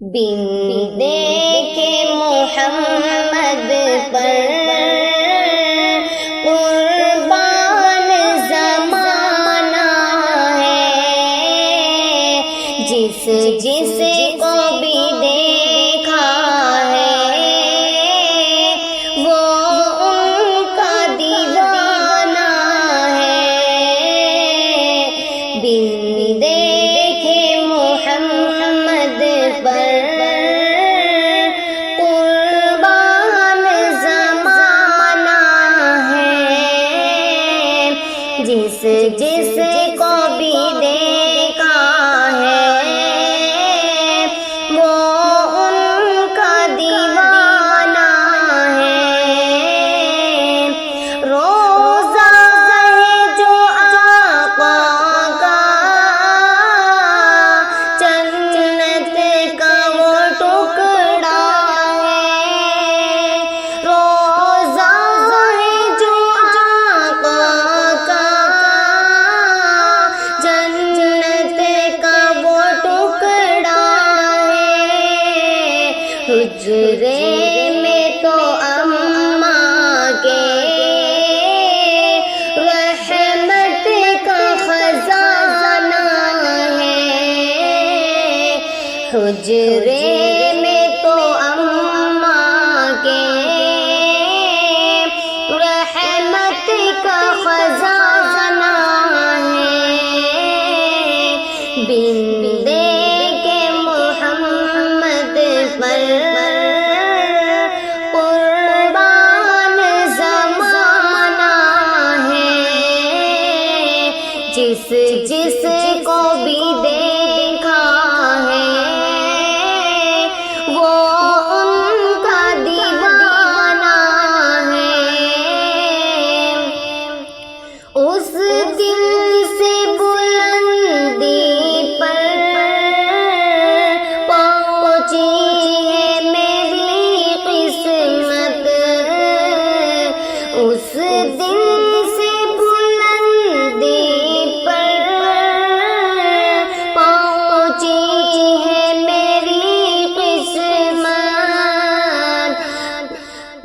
بن دیکھے محمد پر قربان زمانہ ہے، جس جس کو بھی دیکھا ہے وہ ان کا دیوانہ ہے۔ بن دیکھے محمد پر قربان زمانہ ہے، جس جس کو بھی دیکھا ہے وہ ان کا دیوانہ ہے۔ روزہ ہے جو آقا کا، جنت کا وہ ٹکڑا ہے۔ روزہ ہے جو آقا کا، جنت کا وہ ٹکڑا ہے۔ حجرے میں تو اماں کے رحمت کا خزانہ ہے۔ حجرے میں تو اماں کے رحمت کا خزانہ ہے۔ بن دیکھے محمد پر قربان زمانہ ہے، جس جس کو بھی دیکھا ہے وہ ان کا دیوانہ ہے۔ اس دل سے بلندی پر پہنچی ہے میری قسمت، اس دل سے بلندی پر پہنچی ہے میری قسمت،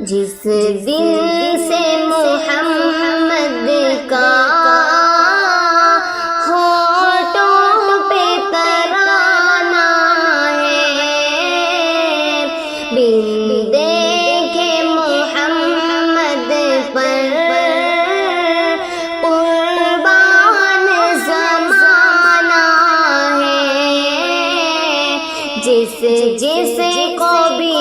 جس دن سے محمد کا ہونٹوں پہ ترانہ ہے۔ بن دیکھے محمد پر قربان زمانہ ہے، جس جس کو بھی